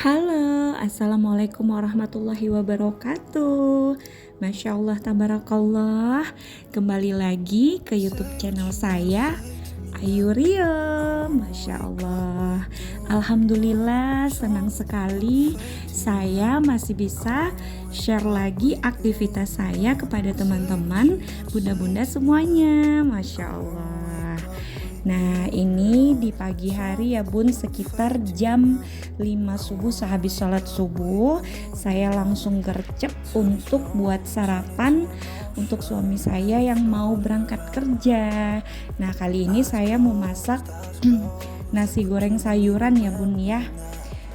Halo, Assalamualaikum warahmatullahi wabarakatuh. Masya Allah, tabarakallah. Kembali lagi ke YouTube channel saya, Ayu Rio. Masya Allah, Alhamdulillah, senang sekali saya masih bisa share lagi aktivitas saya kepada teman-teman bunda-bunda semuanya. Masya Allah. Nah, ini di pagi hari ya Bun, sekitar jam 5 subuh, sehabis sholat subuh saya langsung gercep untuk buat sarapan untuk suami saya yang mau berangkat kerja. Nah, kali ini saya mau masak nasi goreng sayuran ya Bun ya.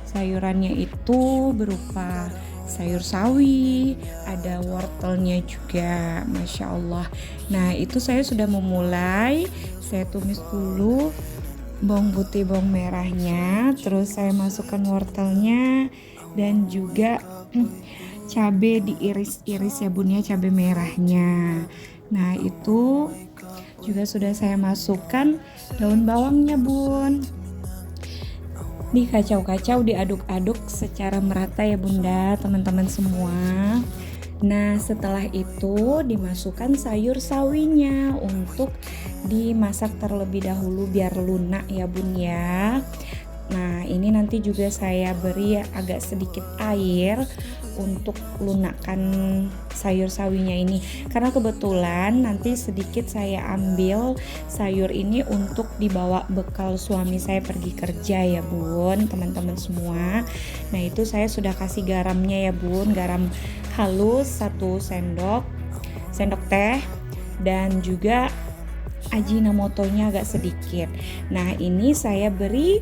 Sayurannya itu berupa sayur sawi, ada wortelnya juga, Masya Allah. Nah, itu saya sudah memulai. Saya tumis dulu bawang putih, bawang merahnya, terus saya masukkan wortelnya dan juga cabai diiris-iris ya Bun ya, cabai merahnya. Nah, itu juga sudah saya masukkan daun bawangnya Bun. Dikacau-kacau, diaduk-aduk secara merata ya Bunda, teman-teman semua. Nah, setelah itu dimasukkan sayur sawinya untuk dimasak terlebih dahulu biar lunak ya Bun ya. Nah, ini nanti juga saya beri agak sedikit air untuk lunakkan sayur sawinya ini, karena kebetulan nanti sedikit saya ambil sayur ini untuk dibawa bekal suami saya pergi kerja ya Bun, teman-teman semua. Nah, itu saya sudah kasih garamnya ya Bun, garam halus 1 sendok teh, dan juga ajinomotonya agak sedikit. Nah, ini saya beri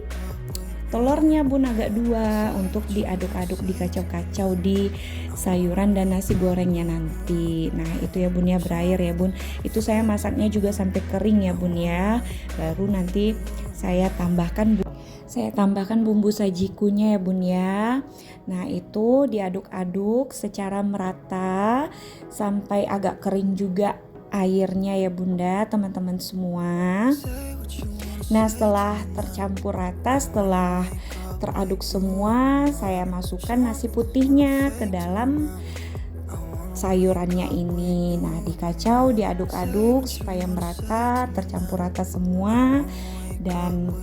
telurnya Bun agak 2 untuk diaduk-aduk, dikacau-kacau di sayuran dan nasi gorengnya nanti. Nah, itu ya Bun ya, berair ya Bun. Itu saya masaknya juga sampai kering ya Bun ya. Baru nanti saya tambahkan bumbu sajikunya ya Bun ya. Nah, itu diaduk-aduk secara merata sampai agak kering juga airnya ya Bunda, teman-teman semua. Nah, setelah tercampur rata, setelah teraduk semua, saya masukkan nasi putihnya ke dalam sayurannya ini. Nah, dikacau, diaduk-aduk supaya merata, tercampur rata semua, dan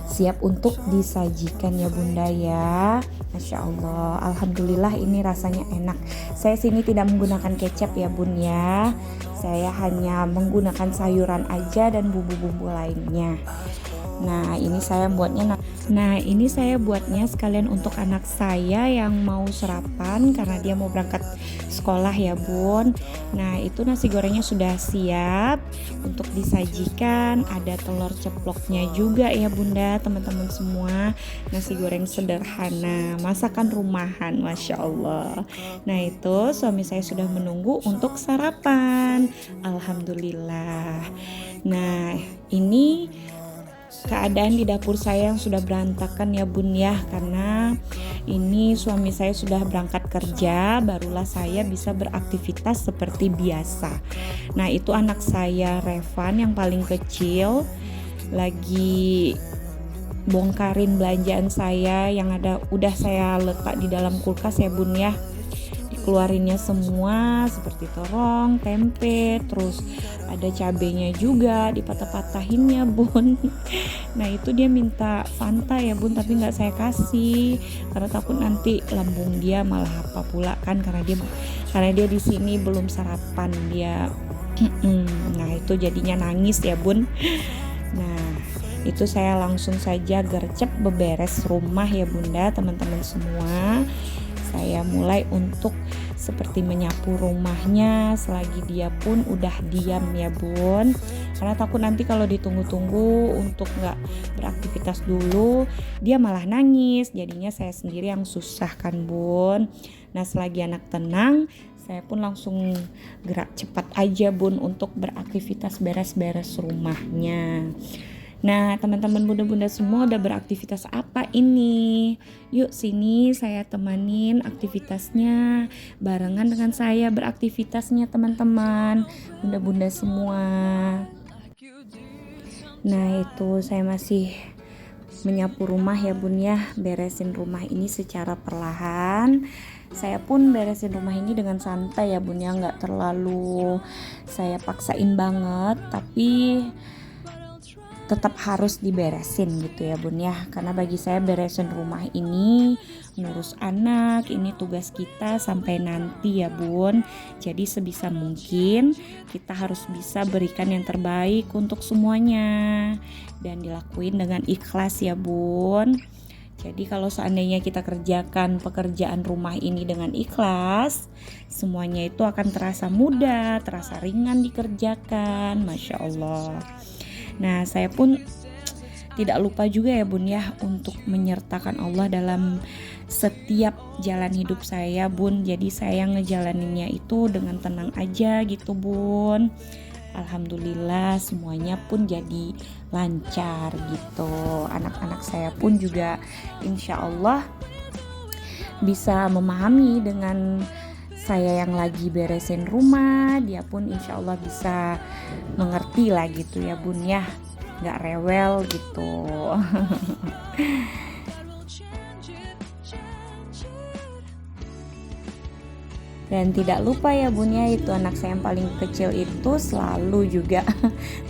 siap untuk disajikan ya Bunda ya. Masya Allah, Alhamdulillah ini rasanya enak. Saya sini tidak menggunakan kecap ya Bun ya. Saya hanya menggunakan sayuran aja dan bumbu-bumbu lainnya. Nah, ini saya buatnya sekalian untuk anak saya yang mau sarapan karena dia mau berangkat sekolah ya Bun. Nah, itu nasi gorengnya sudah siap untuk disajikan. Ada telur ceploknya juga ya Bunda, teman-teman semua. Nasi goreng sederhana, masakan rumahan, Masya Allah. Nah, itu suami saya sudah menunggu untuk sarapan. Alhamdulillah. Nah, ini keadaan di dapur saya yang sudah berantakan ya Bun ya, karena ini suami saya sudah berangkat kerja, barulah saya bisa beraktivitas seperti biasa. Nah, itu anak saya Revan yang paling kecil lagi bongkarin belanjaan saya yang udah saya letak di dalam kulkas ya Bun ya. Dikeluarinnya semua seperti terong, tempe, terus ada cabenya juga dipatah-patahinnya Bun. Nah, itu dia minta Fanta ya Bun, tapi nggak saya kasih karena takut nanti lambung dia malah apa pula kan, karena dia di sini belum sarapan dia. Nah, itu jadinya nangis ya Bun. Nah, itu saya langsung saja gercep beberes rumah ya Bunda, teman-teman semua. Saya mulai untuk seperti menyapu rumahnya selagi dia pun udah diam ya Bun, karena takut nanti kalau ditunggu-tunggu untuk gak beraktivitas dulu dia malah nangis, jadinya saya sendiri yang susah kan Bun. Nah, selagi anak tenang saya pun langsung gerak cepat aja Bun untuk beraktivitas beres-beres rumahnya. Nah, teman-teman bunda-bunda semua udah beraktivitas apa ini? Yuk sini saya temanin aktivitasnya, barengan dengan saya beraktivitasnya teman-teman, bunda-bunda semua. Nah, itu saya masih menyapu rumah ya bun ya, beresin rumah ini secara perlahan. Saya pun beresin rumah ini dengan santai ya bun ya, nggak terlalu saya paksain banget, tapi tetap harus diberesin gitu ya bun ya, karena bagi saya beresin rumah ini, ngurus anak, ini tugas kita sampai nanti ya bun. Jadi sebisa mungkin kita harus bisa berikan yang terbaik untuk semuanya dan dilakuin dengan ikhlas ya bun. Jadi kalau seandainya kita kerjakan pekerjaan rumah ini dengan ikhlas, semuanya itu akan terasa mudah, terasa ringan dikerjakan, Masya Allah. Nah, saya pun tidak lupa juga ya bun ya untuk menyertakan Allah dalam setiap jalan hidup saya bun. Jadi saya ngejalaninnya itu dengan tenang aja gitu bun. Alhamdulillah semuanya pun jadi lancar gitu. Anak-anak saya pun juga insya Allah bisa memahami dengan saya yang lagi beresin rumah, dia pun insya Allah bisa mengerti lah gitu ya bun ya, nggak rewel gitu. Dan tidak lupa ya bun ya, itu anak saya yang paling kecil itu selalu juga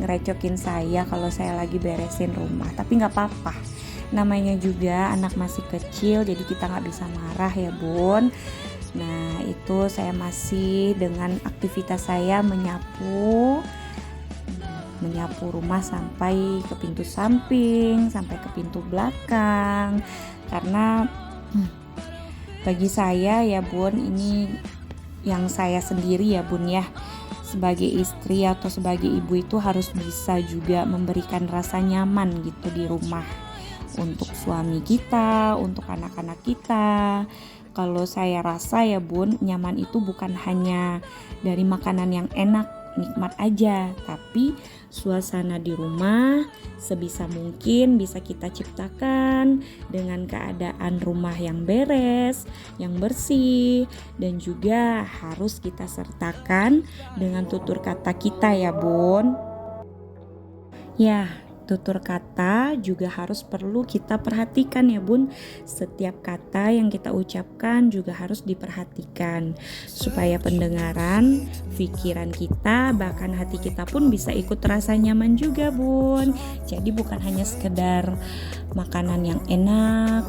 ngerecokin saya kalau saya lagi beresin rumah. Tapi nggak apa-apa, namanya juga anak masih kecil, jadi kita nggak bisa marah ya bun. Nah itu saya masih dengan aktivitas saya menyapu rumah sampai ke pintu samping, sampai ke pintu belakang. Karena bagi saya ya bun, ini yang saya sendiri ya bun ya, sebagai istri atau sebagai ibu itu harus bisa juga memberikan rasa nyaman gitu di rumah untuk suami kita, untuk anak-anak kita. Kalau saya rasa ya bun, nyaman itu bukan hanya dari makanan yang enak, nikmat aja, tapi suasana di rumah sebisa mungkin bisa kita ciptakan dengan keadaan rumah yang beres, yang bersih, dan juga harus kita sertakan dengan tutur kata kita ya bun. Ya, tutur kata juga harus perlu kita perhatikan ya bun. Setiap kata yang kita ucapkan juga harus diperhatikan supaya pendengaran, pikiran kita, bahkan hati kita pun bisa ikut terasa nyaman juga bun. Jadi bukan hanya sekedar makanan yang enak,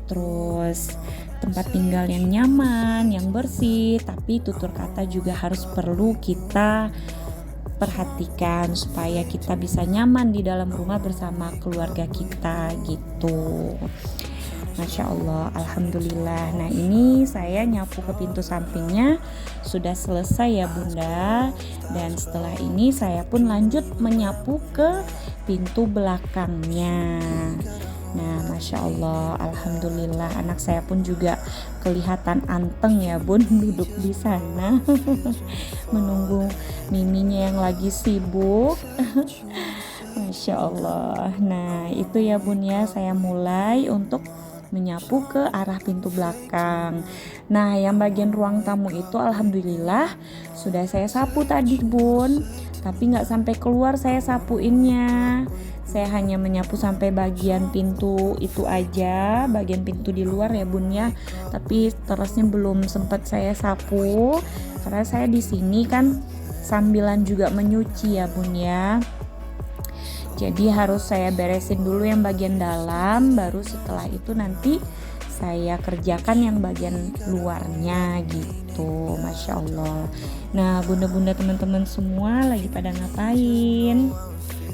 terus tempat tinggal yang nyaman, yang bersih, tapi tutur kata juga harus perlu kita perhatikan supaya kita bisa nyaman di dalam rumah bersama keluarga kita gitu. Masya Allah, Alhamdulillah. Nah ini saya nyapu ke pintu sampingnya sudah selesai ya bunda. Dan setelah ini saya pun lanjut menyapu ke pintu belakangnya. Nah Masya Allah, Alhamdulillah anak saya pun juga kelihatan anteng ya bun, duduk di sana menunggu miminya yang lagi sibuk. Masya Allah. Nah itu ya bun ya, saya mulai untuk menyapu ke arah pintu belakang. Nah yang bagian ruang tamu itu alhamdulillah sudah saya sapu tadi bun, tapi gak sampai keluar saya sapuinnya. Saya hanya menyapu sampai bagian pintu itu aja, bagian pintu di luar ya bun ya. Tapi terusnya belum sempat saya sapu karena saya di sini kan sambilan juga menyuci ya bun ya. Jadi harus saya beresin dulu yang bagian dalam, baru setelah itu nanti saya kerjakan yang bagian luarnya gitu. Masya Allah. Nah bunda-bunda teman-teman semua lagi pada ngapain?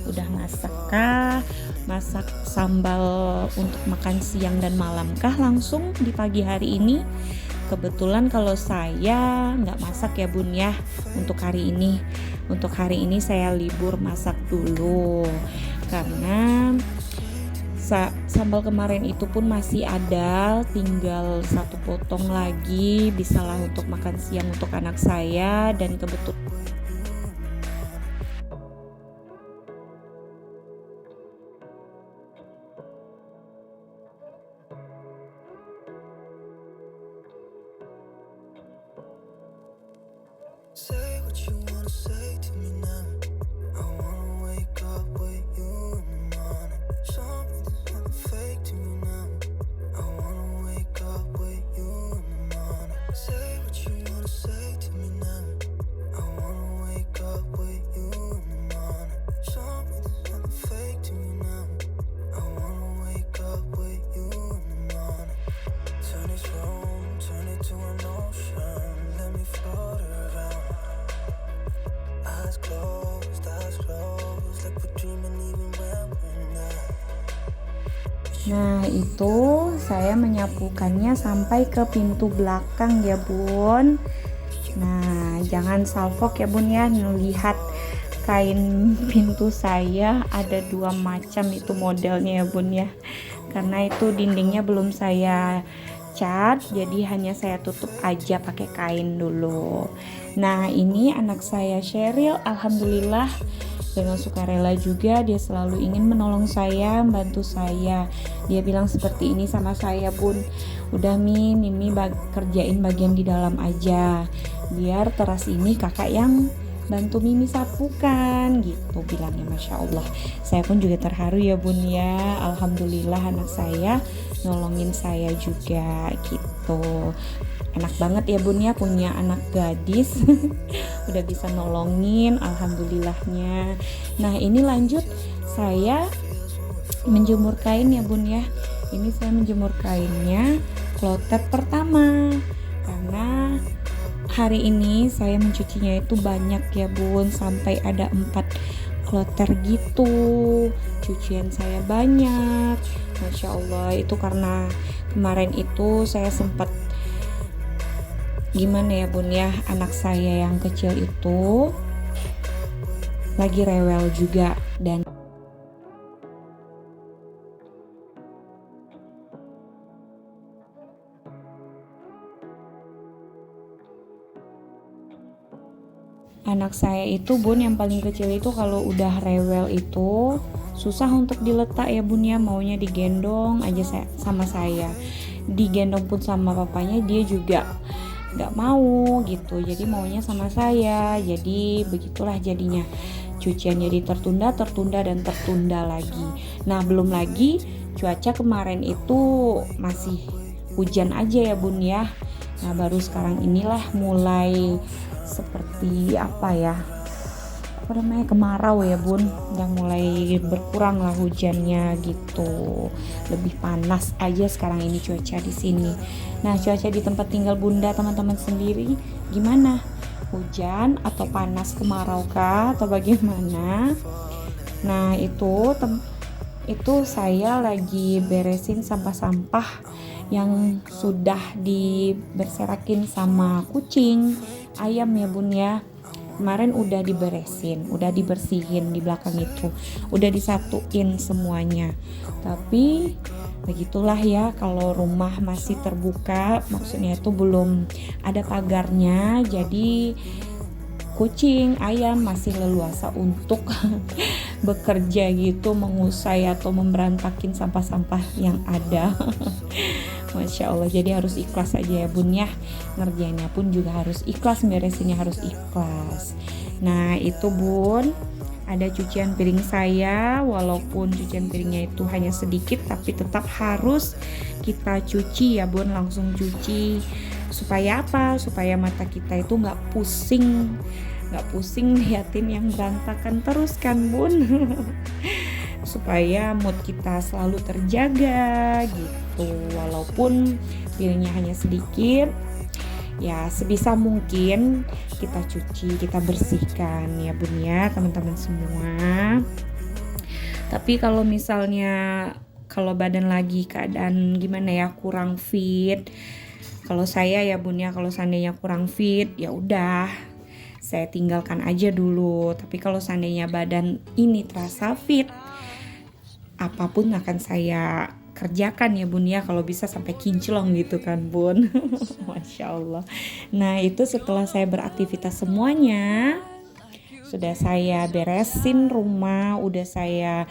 Udah masak kah? Masak sambal untuk makan siang dan malam kah langsung di pagi hari ini? Kebetulan kalau saya nggak masak ya bun ya untuk hari ini. Untuk hari ini saya libur masak dulu karena sambal kemarin itu pun masih ada, tinggal satu potong lagi, bisalah untuk makan siang untuk anak saya. Dan kebetulan Say what you wanna say to me now. I wanna wake up with you in the morning. Show me there's nothing fake. Nah, itu saya menyapukannya sampai ke pintu belakang ya Bun. Nah, jangan salfok ya Bun ya. Lihat kain pintu saya ada 2 macam itu modelnya ya Bun ya. Karena itu dindingnya belum saya cat, jadi hanya saya tutup aja pakai kain dulu. Nah, ini anak saya Sheryl, alhamdulillah dengan sukarela juga dia selalu ingin menolong saya, membantu saya. Dia bilang seperti ini sama saya, Bun, udah Mimi kerjain bagian di dalam aja, biar teras ini kakak yang bantu Mimi sapukan gitu bilangnya. Masya Allah, saya pun juga terharu ya Bun ya, alhamdulillah anak saya nolongin saya juga gitu. Enak banget ya Bun ya punya anak gadis udah bisa nolongin, alhamdulillahnya. Nah, ini lanjut saya menjemur kain ya Bun ya. Ini saya menjemur kainnya kloter pertama, karena hari ini saya mencucinya itu banyak ya Bun, sampai ada 4 kloter gitu. Cucian saya banyak, Masya Allah. Itu karena kemarin itu saya sempat gimana ya Bun ya, anak saya yang kecil itu lagi rewel juga, dan anak saya itu Bun yang paling kecil itu kalau udah rewel itu susah untuk diletak ya Bun ya, maunya digendong aja sama saya. Digendong pun sama papanya dia juga nggak mau gitu, jadi maunya sama saya. Jadi begitulah jadinya, cucian jadi tertunda dan tertunda lagi. Nah, belum lagi cuaca kemarin itu masih hujan aja ya Bun ya. Nah, baru sekarang inilah mulai seperti kemarau ya Bun, udah mulai berkurang lah hujannya gitu, lebih panas aja sekarang ini cuaca di sini. Nah, cuaca di tempat tinggal Bunda teman-teman sendiri gimana? Hujan atau panas kemarau kah atau bagaimana? Nah, itu saya lagi beresin sampah-sampah yang sudah diberserakin sama kucing, ayam ya Bun ya. Kemarin udah diberesin, udah dibersihin di belakang itu, udah disatuin semuanya. Tapi begitulah ya, kalau rumah masih terbuka, maksudnya itu belum ada pagarnya, jadi kucing, ayam masih leluasa untuk bekerja gitu, mengusai atau memberantakin sampah-sampah yang ada. Masya Allah, jadi harus ikhlas aja ya Bun ya, ngerjainnya pun juga harus ikhlas, beresinnya harus ikhlas. Nah, itu Bun, ada cucian piring saya, walaupun cucian piringnya itu hanya sedikit tapi tetap harus kita cuci ya Bun, langsung cuci. Supaya apa? Supaya mata kita itu nggak pusing liatin yang berantakan terus kan Bun. Supaya mood kita selalu terjaga gitu, walaupun piringnya hanya sedikit ya, sebisa mungkin kita cuci, kita bersihkan ya Bun ya teman-teman semua. Tapi kalau misalnya badan lagi keadaan gimana ya, kurang fit, kalau saya ya Bun ya, kalau seandainya kurang fit ya udah saya tinggalkan aja dulu. Tapi kalau seandainya badan ini terasa fit, apapun akan saya kerjakan ya Bun ya, kalau bisa sampai kinclong gitu kan Bun. Masya Allah. Nah, itu setelah saya beraktivitas semuanya, sudah saya beresin rumah, udah saya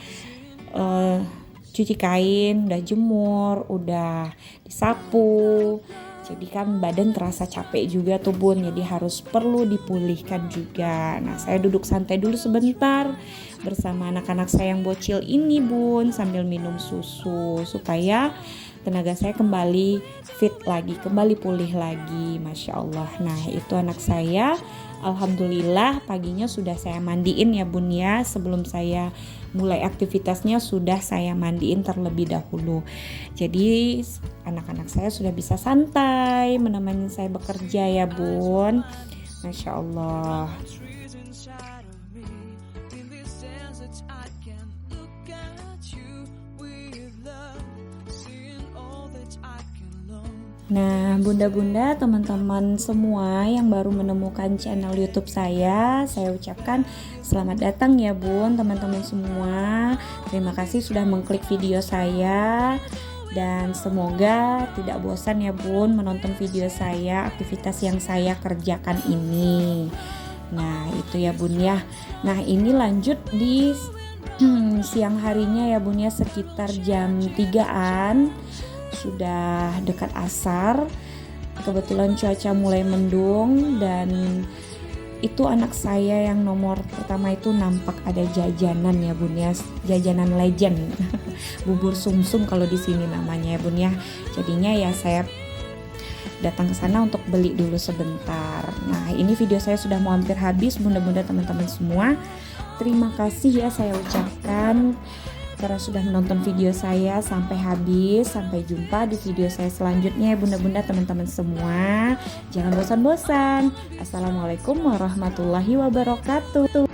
cuci kain, udah jemur, udah disapu, jadi kan badan terasa capek juga tuh Bun, jadi perlu dipulihkan juga. Nah, saya duduk santai dulu sebentar bersama anak-anak saya yang bocil ini Bun, sambil minum susu supaya tenaga saya kembali fit lagi, kembali pulih lagi. Masya Allah. Nah, itu anak saya, alhamdulillah paginya sudah saya mandiin ya Bun ya. Sebelum saya mulai aktivitasnya sudah saya mandiin terlebih dahulu. Jadi anak-anak saya sudah bisa santai menemani saya bekerja ya Bun. Masya Allah. Nah, bunda-bunda, teman-teman semua yang baru menemukan channel YouTube saya ucapkan selamat datang ya bun, teman-teman semua. Terima kasih sudah mengklik video saya. Dan semoga tidak bosan ya bun menonton video saya, aktivitas yang saya kerjakan ini. Nah itu ya bun ya. Nah ini lanjut di siang harinya ya bun ya, sekitar jam 3-an. Sudah dekat asar, kebetulan cuaca mulai mendung dan itu anak saya yang nomor pertama itu nampak ada jajanan ya bun ya, jajanan legend bubur sumsum kalau di sini namanya ya bun ya. Jadinya ya saya datang ke sana untuk beli dulu sebentar. Nah ini video saya sudah mau hampir habis bunda-bunda, teman-teman semua. Terima kasih ya saya ucapkan karena sudah menonton video saya sampai habis. Sampai jumpa di video saya selanjutnya ya bunda-bunda, teman-teman semua. Jangan bosan-bosan. Assalamualaikum warahmatullahi wabarakatuh.